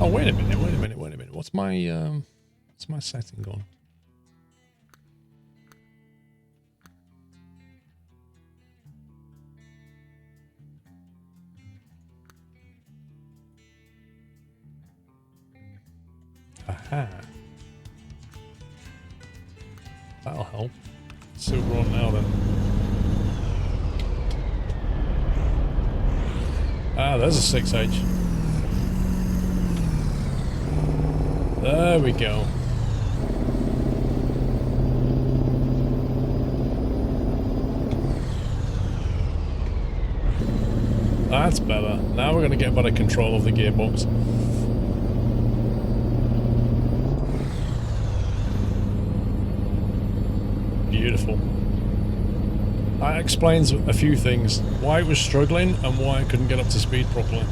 Oh, wait a minute, wait a minute, wait a minute. What's my setting on? Aha. That'll help. See what we're on now then. Ah, there's a 6H. There we go. That's better. Now we're going to get better control of the gearbox. Beautiful. That explains a few things. Why it was struggling and why it couldn't get up to speed properly.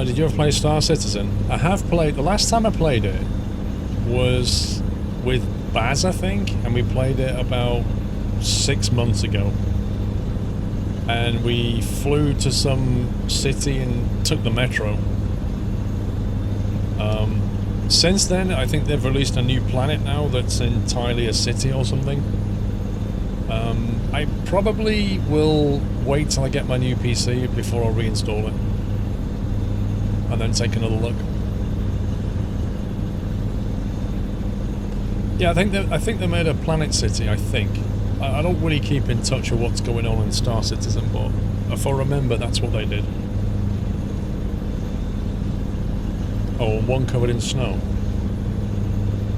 Did you ever play Star Citizen? I have played. The last time I played it was with Baz, I think, and we played it about 6 months ago. And we flew to some city and took the metro. Since then, I think they've released a new planet now that's entirely a city or something. I probably will wait till I get my new PC before I reinstall it. And then take another look. Yeah, I think they made a planet city, I think. I don't really keep in touch with what's going on in Star Citizen, but if I remember, that's what they did. Oh, one covered in snow.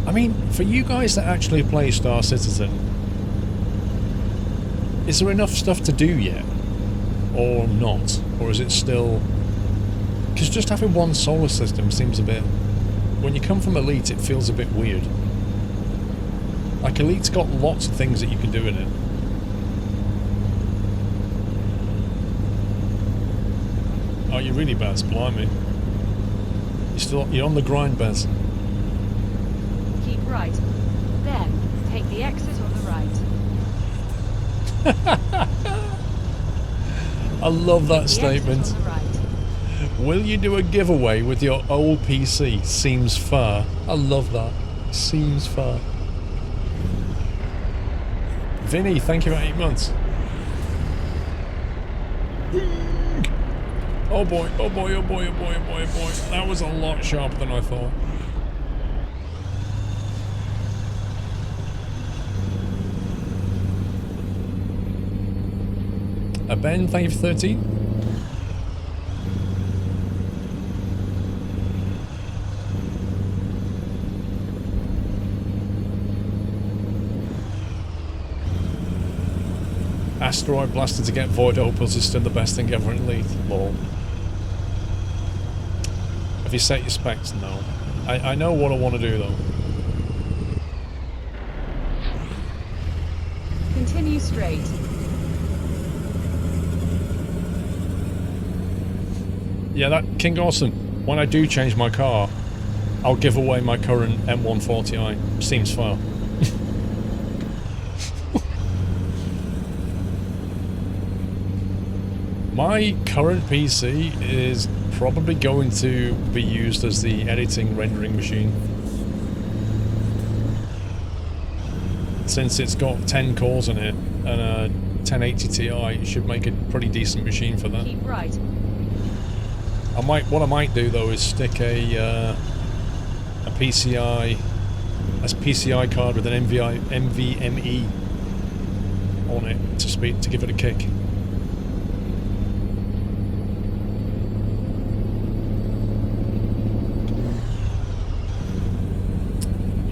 I mean, for you guys that actually play Star Citizen, is there enough stuff to do yet? Or not? Or is it still... Because just having one solar system seems a bit... When you come from Elite, it feels a bit weird. Like, Elite's got lots of things that you can do in it. Oh, you're really Baz, blimey. You're on the grind, Baz. Keep right. Then, take the exit on the right. I love that statement. On the right. Will you do a giveaway with your old PC? Seems far. I love that. Seems far. Vinny, thank you for 8 months. Oh boy, oh boy, oh boy, oh boy, oh boy, oh boy. That was a lot sharper than I thought. Ben, thank you for 13. Asteroid blaster to get Void Opals is still the best thing ever in Elite. Lol. Have you set your specs? No. I know what I want to do though. Continue straight. Yeah, that King Awesome. When I do change my car, I'll give away my current M140i. Seems fair. My current PC is probably going to be used as the editing rendering machine. Since it's got 10 cores in it and a 1080 Ti, it should make a pretty decent machine for that. Keep right. What I might do though is stick a PCI card with an NVMe on it to give it a kick.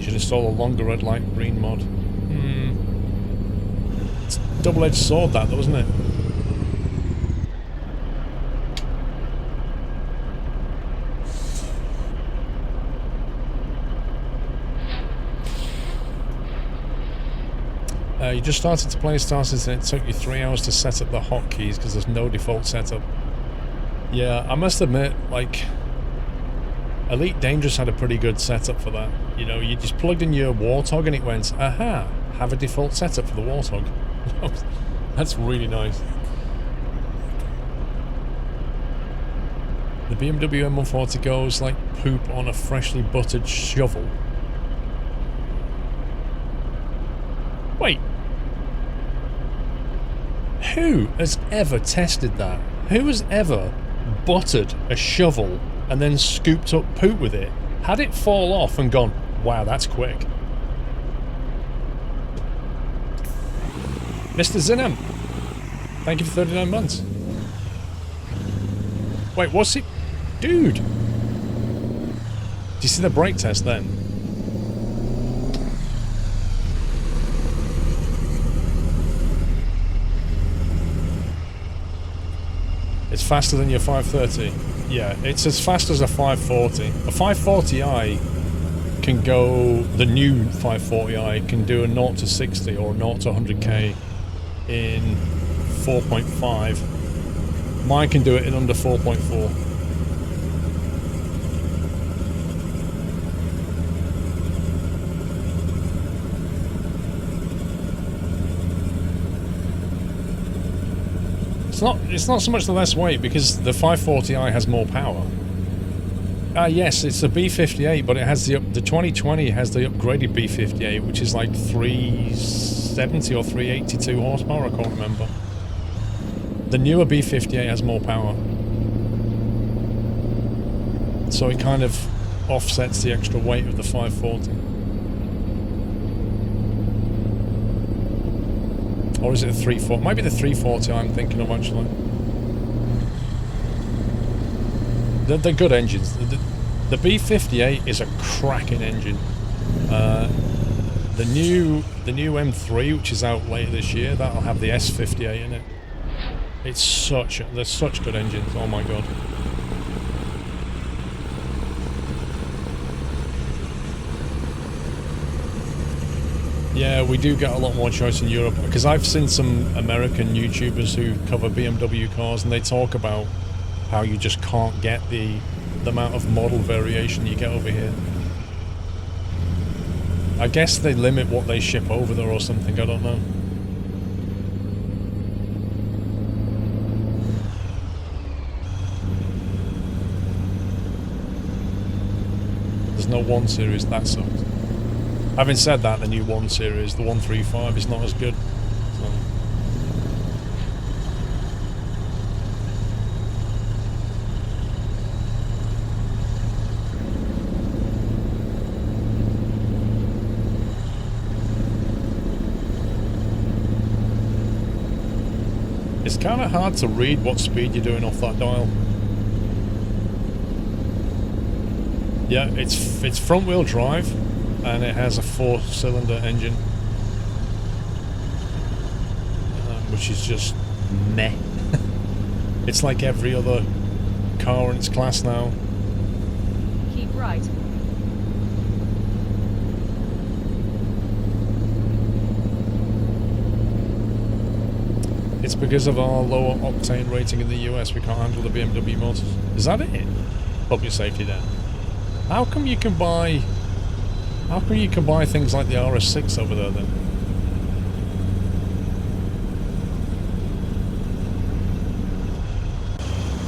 Install a longer red light green mod. It's a double-edged sword that though, isn't it? You just started to play Star Citizen and it took you 3 hours to set up the hotkeys because there's no default setup. Yeah, I must admit, like... Elite Dangerous had a pretty good setup for that. You know, you just plugged in your Warthog and it went, aha, have a default setup for the Warthog. That's really nice. The BMW M140 goes like poop on a freshly buttered shovel. Wait. Who has ever tested that? Who has ever buttered a shovel and then scooped up poop with it? Had it fall off and gone, wow, that's quick. Mr. Zinham, thank you for 39 months. Wait, what's it? Dude! Do you see the brake test then? It's faster than your 530. Yeah, it's as fast as a 540. A 540i can go, the new 540i can do a 0 to 60 or 0 to 100k in 4.5. Mine can do it in under 4.4. It's not so much the less weight because the 540i has more power. Yes, it's a B58, but it has the 2020 has the upgraded B58, which is like 370 or 382 horsepower. I can't remember. The newer B58 has more power, so it kind of offsets the extra weight of the 540. Or is it a 340? Might be the 340 I'm thinking of actually. They're good engines. The B58 is a cracking engine. The new M3, which is out later this year, that'll have the S58 in it. They're such good engines. Oh my god. Yeah, we do get a lot more choice in Europe, because I've seen some American YouTubers who cover BMW cars and they talk about how you just can't get the amount of model variation you get over here. I guess they limit what they ship over there or something, I don't know. There's no 1 Series, that sucks. Having said that, the new 1 Series, the 135, is not as good. So. It's kind of hard to read what speed you're doing off that dial. Yeah, it's front-wheel drive. And it has a 4-cylinder engine, which is just meh. It's like every other car in its class now. Keep right. It's because of our lower octane rating in the US, we can't handle the BMW motors. Is that it? Public safety then. How come you can buy things like the RS6 over there then?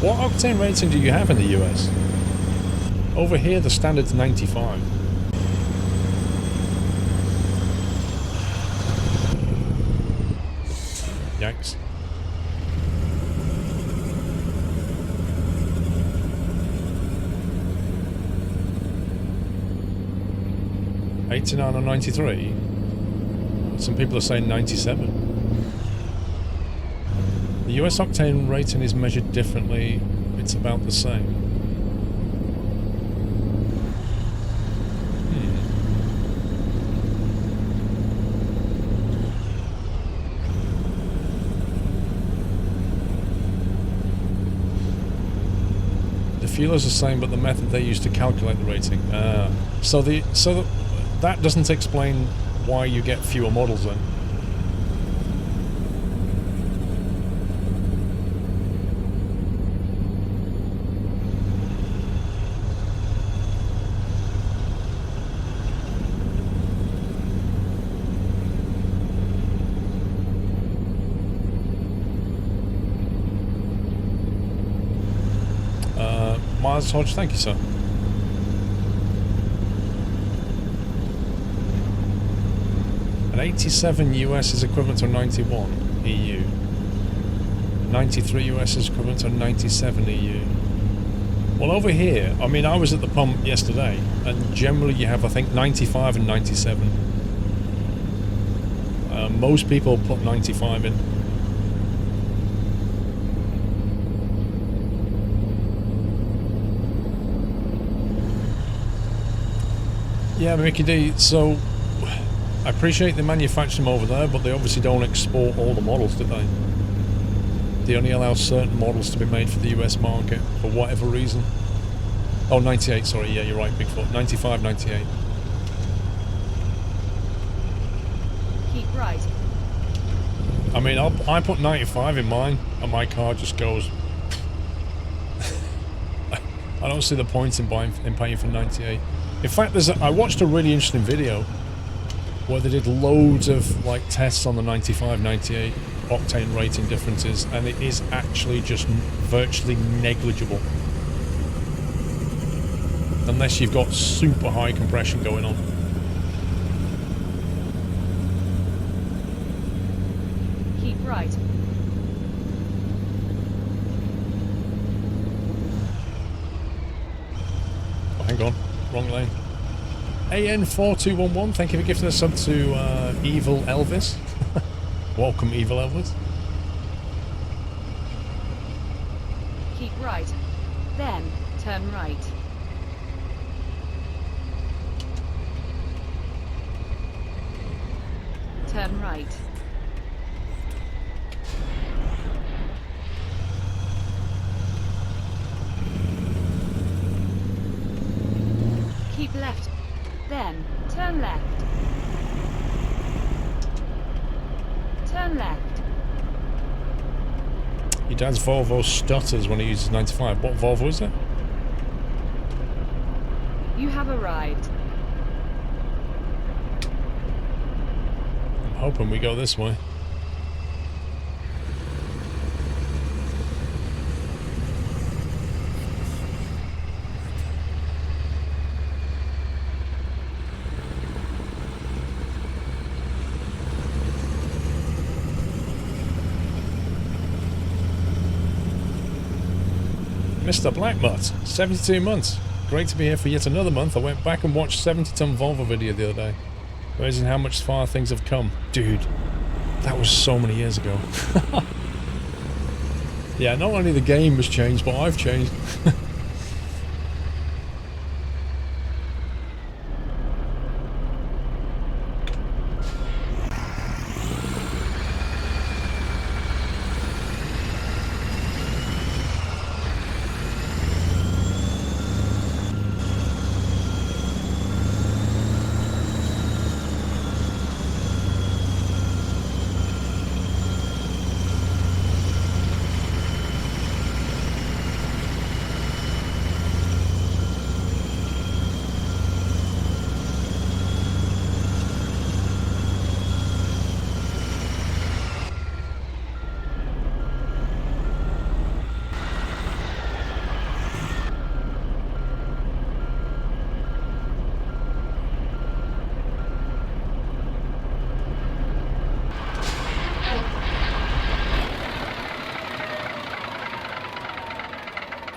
What octane rating do you have in the US? Over here the standard's 95. Yikes. $89 or 93? Some people are saying 97. The US octane rating is measured differently. It's about the same. The fuel is the same, but the method they use to calculate the rating. That doesn't explain why you get fewer models then. Miles Hodge, thank you, sir. An 87 US is equivalent to 91 EU. 93 US is equivalent to 97 EU. Well, over here, I mean, I was at the pump yesterday, and generally you have, I think, 95 and 97. Most people put 95 in. Yeah, Mickey D, so I appreciate they manufacture them over there, but they obviously don't export all the models, do they? They only allow certain models to be made for the US market, for whatever reason. Oh, 98, sorry, yeah, you're right, Bigfoot. 95, 98. Keep right. I mean, I put 95 in mine, and my car just goes... I don't see the point in paying for 98. In fact, I watched a really interesting video where they did loads of like tests on the 95, 98 octane rating differences, and it is actually just virtually negligible. Unless you've got super high compression going on. Keep right. Oh, hang on. Wrong lane. AN4211, thank you for gifting a sub to Evil Elvis. Welcome, Evil Elvis. Keep right. Then, turn right. Turn right. Keep left. Then, turn left. Turn left. Your dad's Volvo stutters when he uses 95. What Volvo is it? You have arrived. I'm hoping we go this way. Mr. Blackmutt, 72 months. Great to be here for yet another month. I went back and watched 70-ton Volvo video the other day. Amazing how much far things have come. Dude, that was so many years ago. Yeah, not only the game has changed, but I've changed.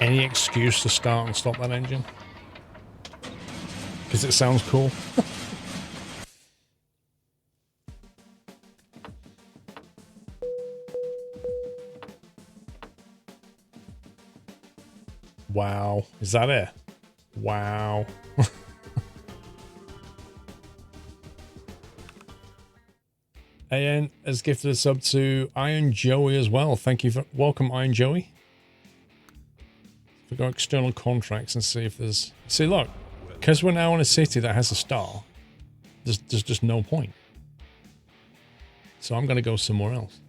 Any excuse to start and stop that engine? Because it sounds cool. Wow. Is that it? Wow. AN has gifted a sub to Iron Joey as well. Thank you for welcome, Iron Joey. We go external contracts and see if there's... See, look, because we're now in a city that has a star, there's just no point. So I'm going to go somewhere else.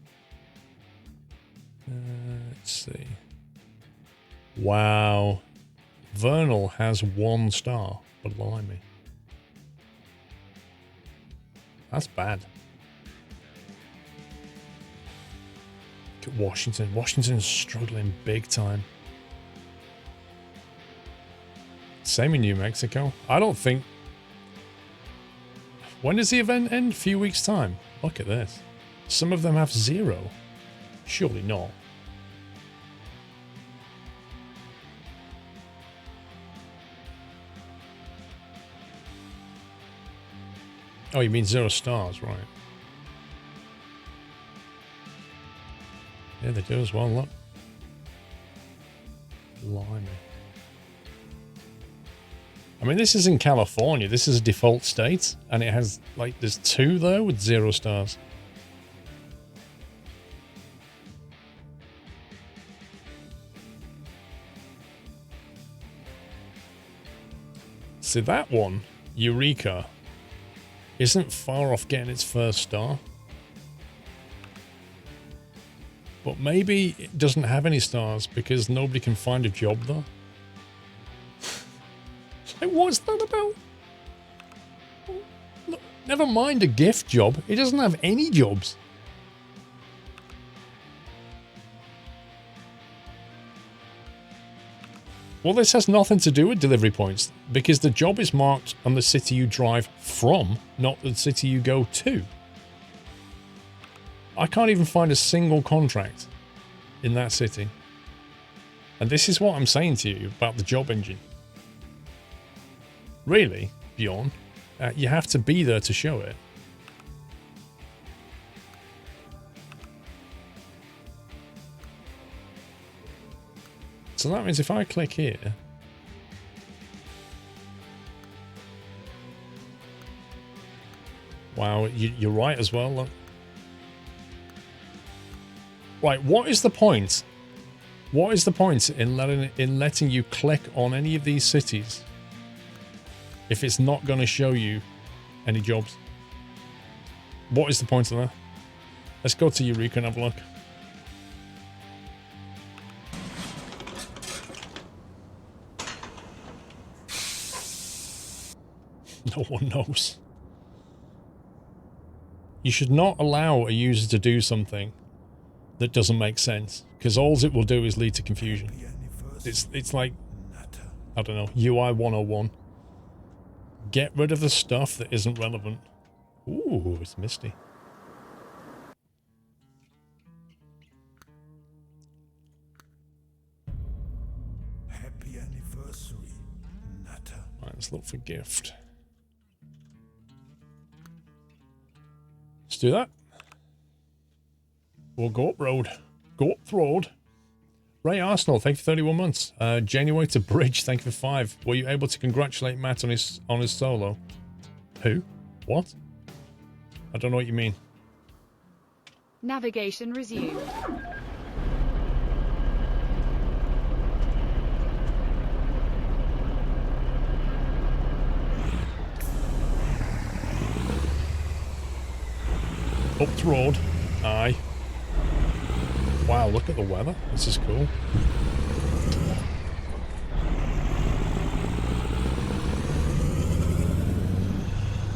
Let's see. Wow. Vernal has 1 star. Blimey. That's bad. Look at Washington. Washington's struggling big time. Same in New Mexico. I don't think... When does the event end? A few weeks' time. Look at this. Some of them have 0. Surely not. Oh, you mean 0 stars, right. Yeah, they do as well, look. Blimey. I mean, this is in California. This is a default state. And it has, like, there's 2 there with 0 stars. See, that one, Eureka, isn't far off getting its first star. But maybe it doesn't have any stars because nobody can find a job there. Like, what's that about? Look, never mind a gift job. It doesn't have any jobs. Well, this has nothing to do with delivery points because the job is marked on the city you drive from, not the city you go to. I can't even find a single contract in that city. And this is what I'm saying to you about the job engine. Really, Bjorn, you have to be there to show it. So that means if I click here, wow, you're right as well, look. Right, what is the point? What is the point in letting you click on any of these cities if it's not going to show you any jobs? What is the point of that? Let's go to Eureka and have a look. No one knows. You should not allow a user to do something that doesn't make sense, because all it will do is lead to confusion. It's like, I don't know, UI 101. Get rid of the stuff that isn't relevant. Ooh, it's misty. Happy anniversary, Natter. Right, let's look for gift. Let's do that. We'll go up road. Go up road. Ray Arsenal, thank you for 31 months. January to Bridge, thank you for 5. Were you able to congratulate Matt on his solo? Who? What? I don't know what you mean. Navigation resumed. Up the road. Aye. Wow, look at the weather. This is cool.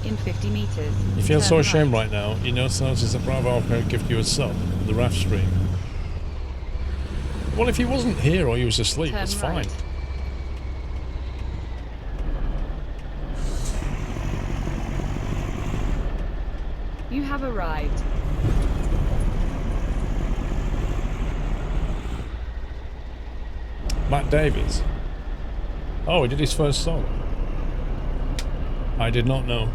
In 50 meters. You feel so turn ashamed right. right now. You know, notice that Bravo can give you a sub, the ref stream. Well, if he wasn't here or he was asleep, Turn it's fine. right. You have arrived. Matt Davies. Oh, he did his first solo. I did not know.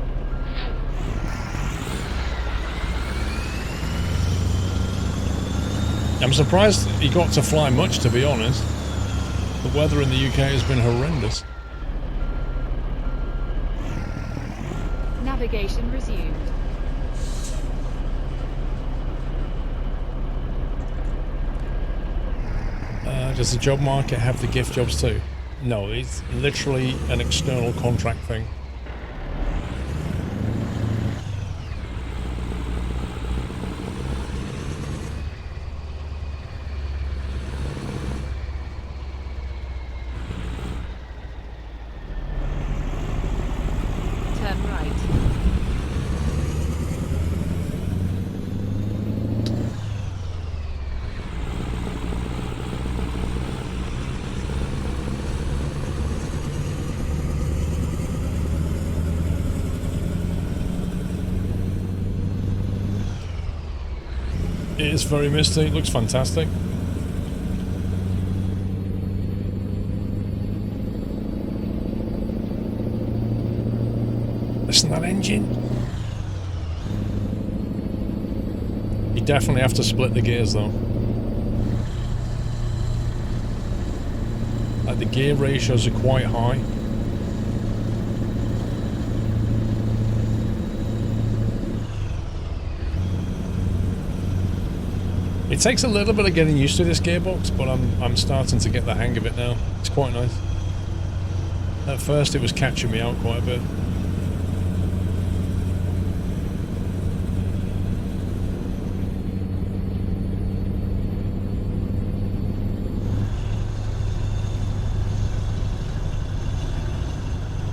I'm surprised he got to fly much, to be honest. The weather in the UK has been horrendous. Navigation resumed. Does the job market have the gift jobs too? No, it's literally an external contract thing. Turn right. It is very misty. It looks fantastic. Listen to that engine. You definitely have to split the gears though. Like the gear ratios are quite high. It takes a little bit of getting used to this gearbox, but I'm starting to get the hang of it now. It's quite nice. At first it was catching me out quite a bit.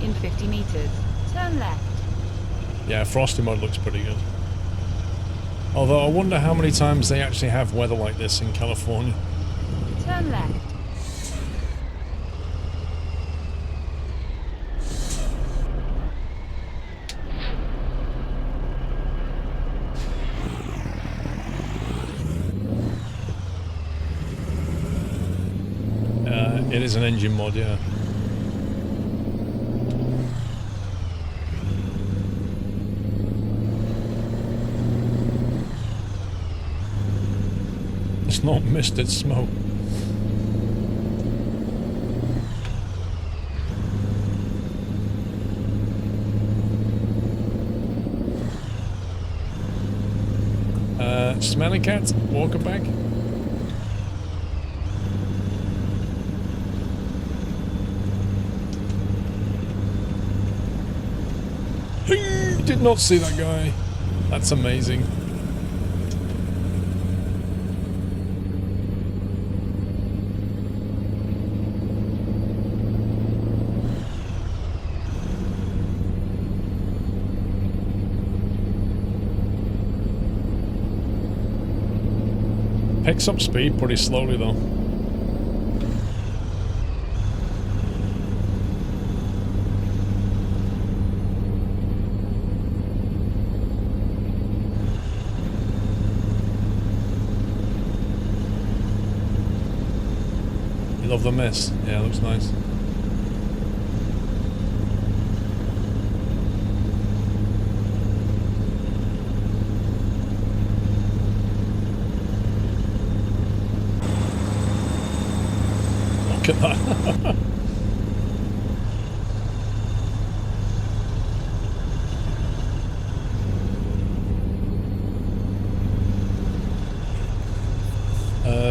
In 50 meters, turn left. Yeah, Frosty mode looks pretty good. Although I wonder how many times they actually have weather like this in California. Turn left. It is an engine mod, yeah. It's not mist, it's smoke. Smelly cat, walker back. Did not see that guy. That's amazing. Picks up speed pretty slowly though. You love the mist? Yeah, it looks nice. Look at that.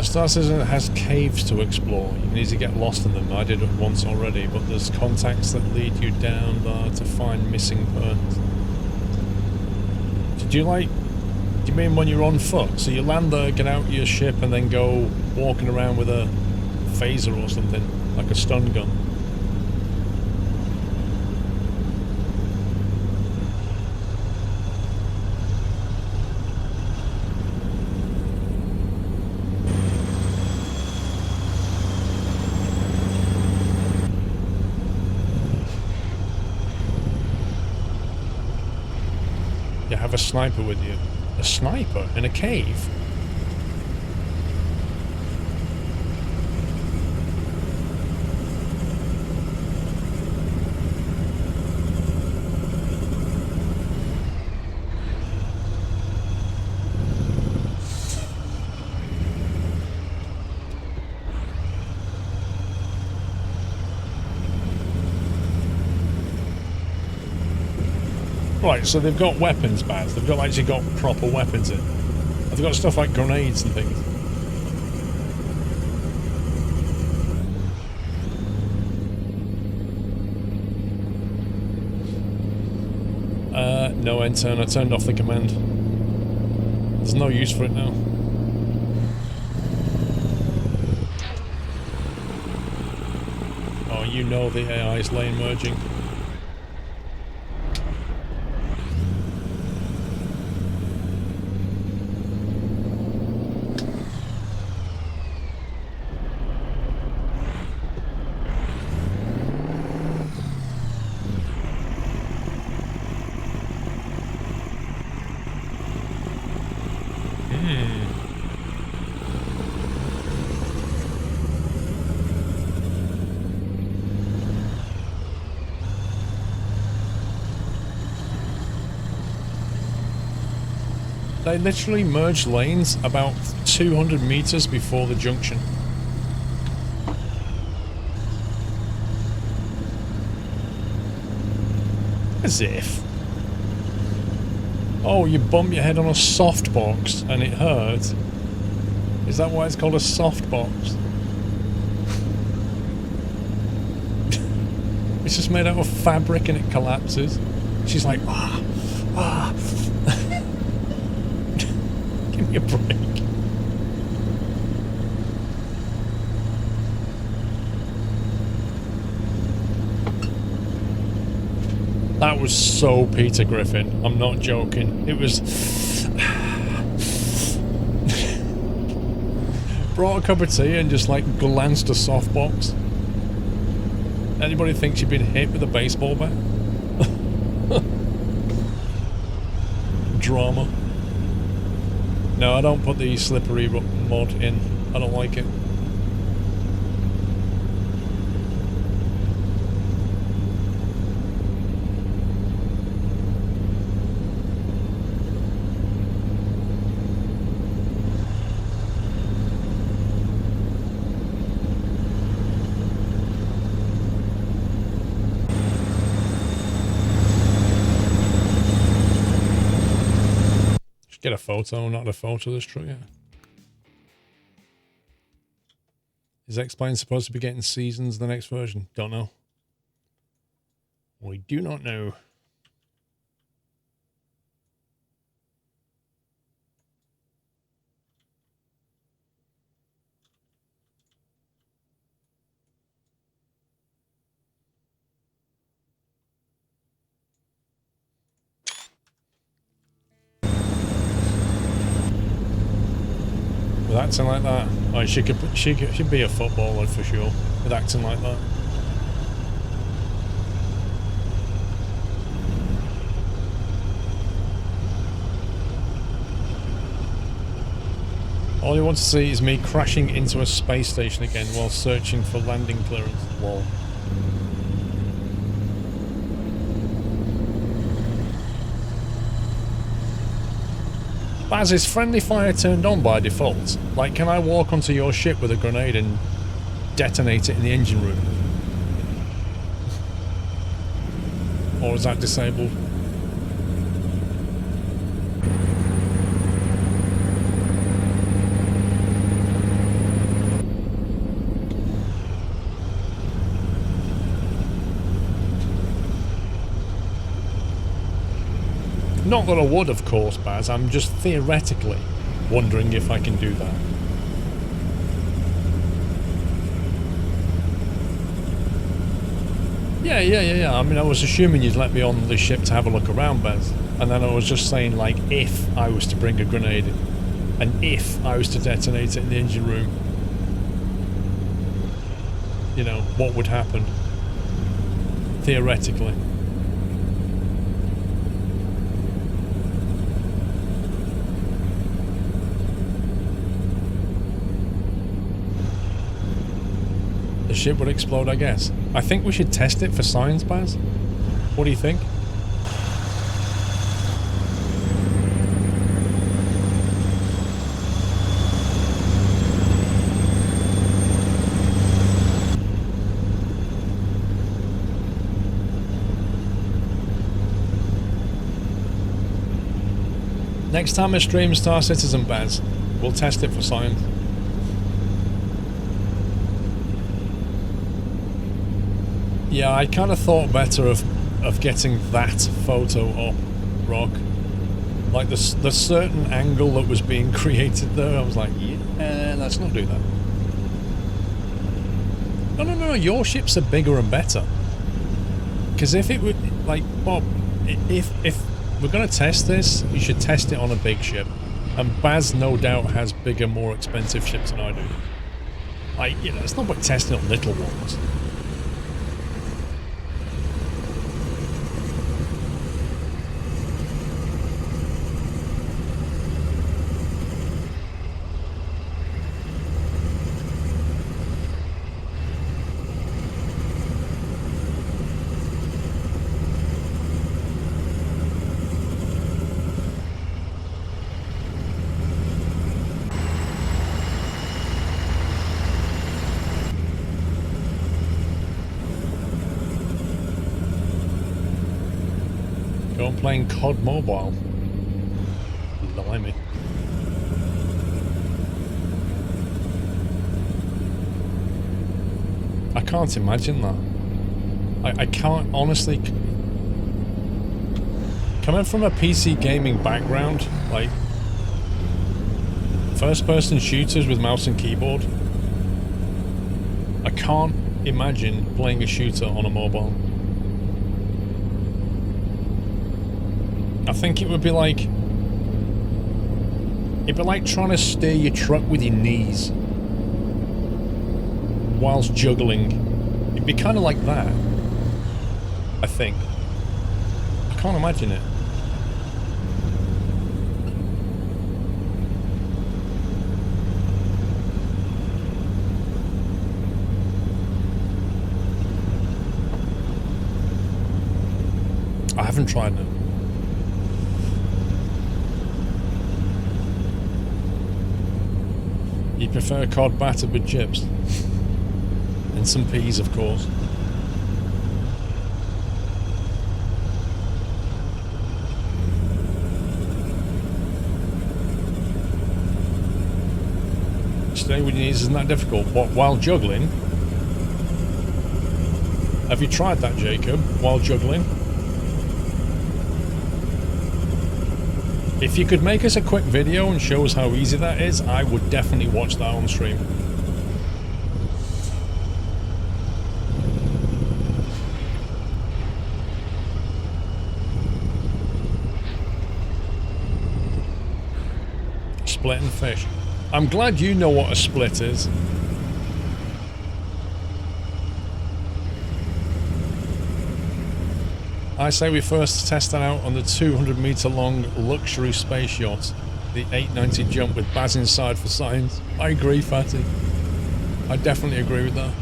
Star Citizen has caves to explore. You need to get lost in them. I did it once already, but there's contacts that lead you down there to find missing persons. Do you mean when you're on foot? So you land there, get out your ship, and then go walking around with a phaser or something, like a stun gun? You have a sniper with you. A sniper in a cave? Right, so they've got weapons, Baz. They've actually got proper weapons in. They've got stuff like grenades and things. No N-turn. I turned off the command. There's no use for it now. Oh, you know the AI is lane merging. They literally merged lanes about 200 meters before the junction. As if. Oh, you bump your head on a softbox and it hurt. Is that why it's called a softbox? It's just made out of fabric and it collapses. She's like, ah, ah. Give me a break. That was so Peter Griffin. I'm not joking. It was... Brought a cup of tea and just like glanced a softbox. Anybody think she'd been hit with a baseball bat? Drama. No, I don't put the slippery mod in. I don't like it. Get a photo, not a photo of this truck, yeah. Is X-Plane supposed to be getting seasons the next version? Don't know. We do not know. With acting like that, oh, she could be a footballer for sure. With acting like that. All you want to see is me crashing into a space station again while searching for landing clearance. Lol. Baz, is friendly fire turned on by default? Like, can I walk onto your ship with a grenade and detonate it in the engine room? Or is that disabled? Not that I would, of course, Baz. I'm just theoretically wondering if I can do that. Yeah. I mean, I was assuming you'd let me on the ship to have a look around, Baz. And then I was just saying, like, if I was to bring a grenade in, and if I was to detonate it in the engine room, you know, what would happen? Theoretically. The ship would explode, I guess. I think we should test it for science, Baz. What do you think? Next time I stream Star Citizen, Baz, we'll test it for science. Yeah, I kind of thought better of getting that photo up, Rock. Like the certain angle that was being created there, I was like, yeah, let's not do that. No, your ships are bigger and better. Because if it would, like, Bob, if we're going to test this, you should test it on a big ship. And Baz no doubt has bigger, more expensive ships than I do. Like, you know, it's not about testing on little ones. Go on playing COD Mobile. Blimey. I can't imagine that. I can't honestly. Coming from a PC gaming background, like first-person shooters with mouse and keyboard, I can't imagine playing a shooter on a mobile. I think it would be like... It'd be like trying to steer your truck with your knees whilst juggling. It'd be kind of like that, I think. I can't imagine it. I haven't tried it. You prefer cod battered with chips? And some peas, of course. Stay with your knees isn't that difficult. What, while juggling? Have you tried that, Jacob, while juggling? If you could make us a quick video and show us how easy that is, I would definitely watch that on stream. Split and fish. I'm glad you know what a split is. I say we first test that out on the 200-meter long luxury space yacht, the 890 jump with Baz inside for science. I agree, Fatty. I definitely agree with that.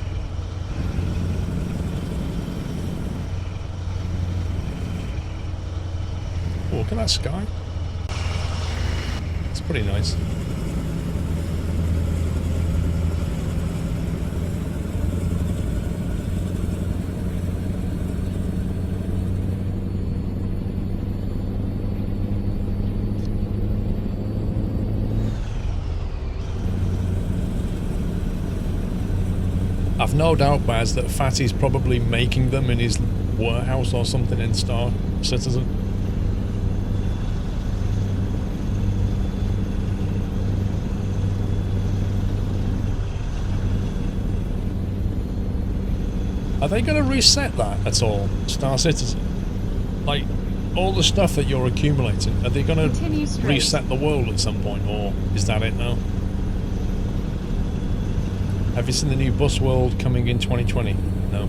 Oh, look at that sky. It's pretty nice. I've no doubt, Baz, that Fatty's probably making them in his warehouse or something in Star Citizen. Are they going to reset that at all, Star Citizen? Like, all the stuff that you're accumulating, are they going to reset the world at some point, or is that it now? Have you seen the new Bus World coming in 2020? No.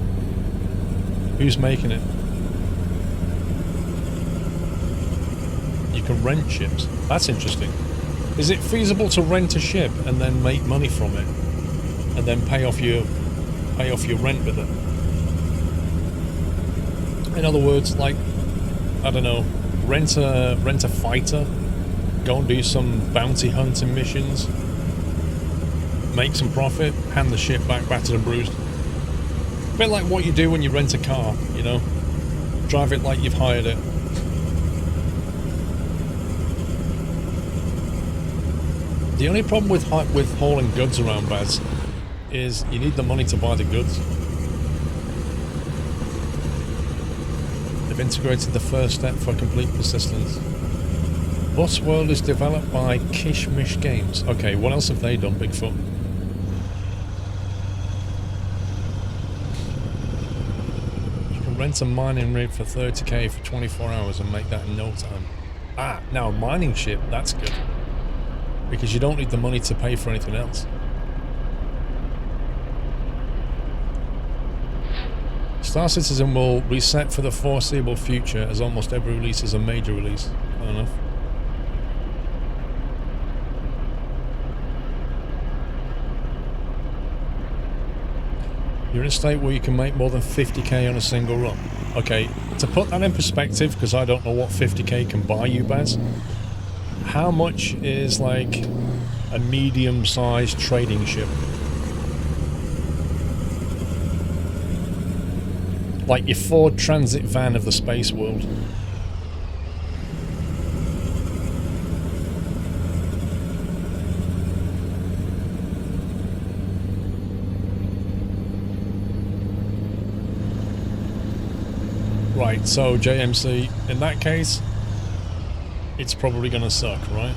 Who's making it? You can rent ships. That's interesting. Is it feasible to rent a ship and then make money from it, and then pay off your rent with it? In other words, like, I don't know, rent a fighter, go and do some bounty hunting missions, make some profit, hand the ship back battered and bruised. A bit like what you do when you rent a car, you know? Drive it like you've hired it. The only problem with hauling goods around, Baz, is you need the money to buy the goods. They've integrated the first step for complete persistence. Bus World is developed by Kishmish Games. Okay, what else have they done, Bigfoot? Rent a mining rig for 30k for 24 hours and make that in no time. Ah, now a mining ship, that's good. Because you don't need the money to pay for anything else. Star Citizen will reset for the foreseeable future as almost every release is a major release. Fair enough. You're in a state where you can make more than 50k on a single run. Okay, to put that in perspective, because I don't know what 50k can buy you, Baz, how much is like a medium-sized trading ship? Like your Ford Transit van of the space world. Right, so JMC, in that case, it's probably gonna suck, right?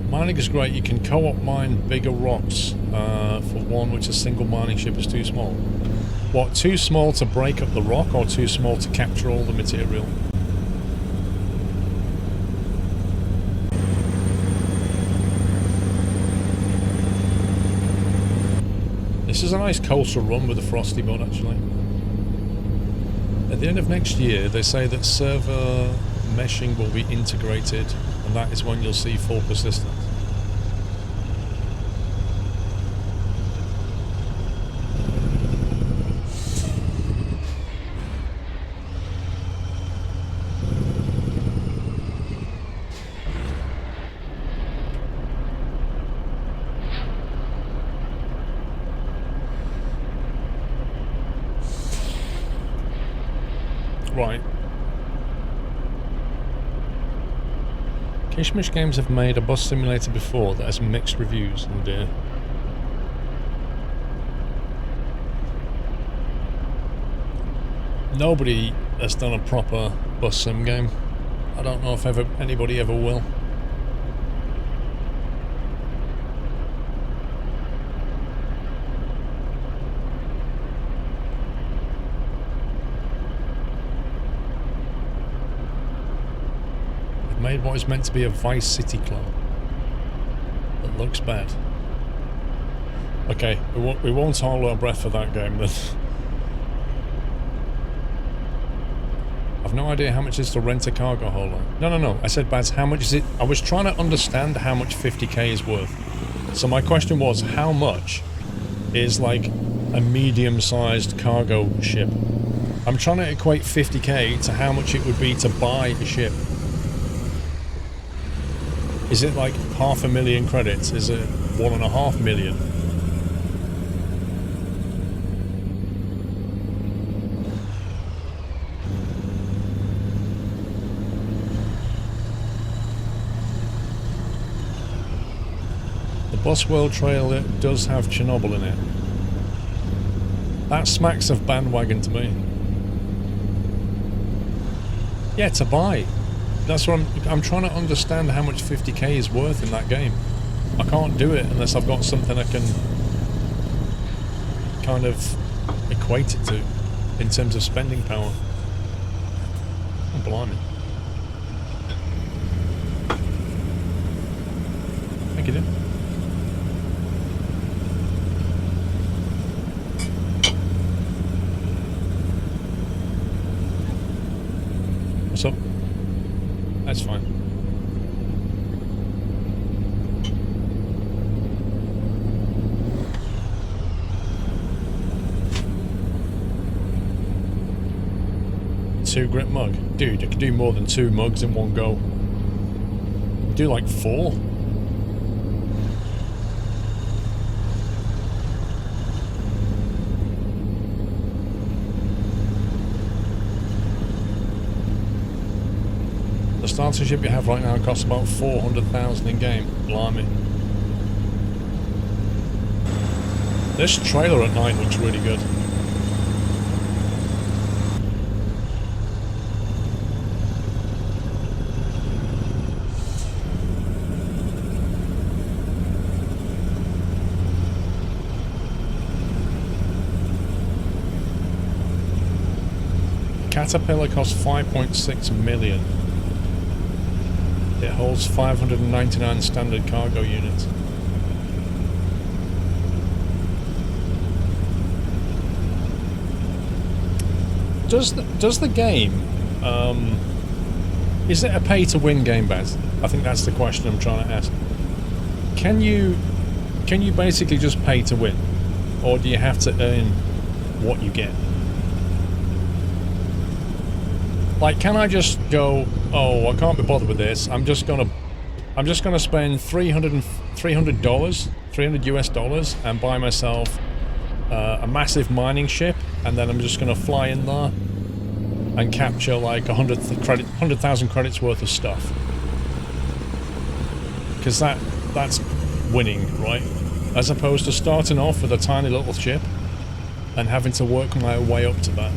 Mining is great. You can co-op mine bigger rocks for one which a single mining ship is too small. What, too small to break up the rock or too small to capture all the material? This is a nice coastal run with a frosty bud, actually. At the end of next year, they say that server meshing will be integrated, and that is when you'll see full persistence. Right. Kishmish Games have made a bus simulator before that has mixed reviews. Oh dear. Nobody has done a proper bus sim game. I don't know if anybody ever will. Made what is meant to be a Vice City clone. That looks bad. Okay, we won't hold our breath for that game then. I've no idea how much is to rent a cargo holder. No. I said, Baz, how much is it? I was trying to understand how much 50k is worth. So my question was, how much is like a medium-sized cargo ship? I'm trying to equate 50k to how much it would be to buy a ship. Is it like 500,000 credits? Is it 1.5 million? The Bus World trailer does have Chernobyl in it. That smacks of bandwagon to me. Yeah, to buy. That's what I'm trying to understand how much 50k is worth in that game. I can't do it unless I've got something I can kind of equate it to in terms of spending power. Oh, blimey. Thank you, dude. What's up? That's fine. Two grit mug. Dude, you can do more than 2 mugs in one go. Do like 4. The starter ship you have right now costs about 400,000 in game. Blimey. This trailer at night looks really good. Caterpillar costs 5.6 million. It holds 599 standard cargo units. Does the game, is it a pay-to-win game, Baz? I think that's the question I'm trying to ask. Can you basically just pay to win, or do you have to earn what you get? Like, can I just go, oh, I can't be bothered with this. I'm just gonna spend $300 US dollars and buy myself a massive mining ship, and then I'm just gonna fly in there and capture like 100,000 credits worth of stuff. Because that's winning, right? as opposed to starting off with a tiny little ship and having to work my way up to that.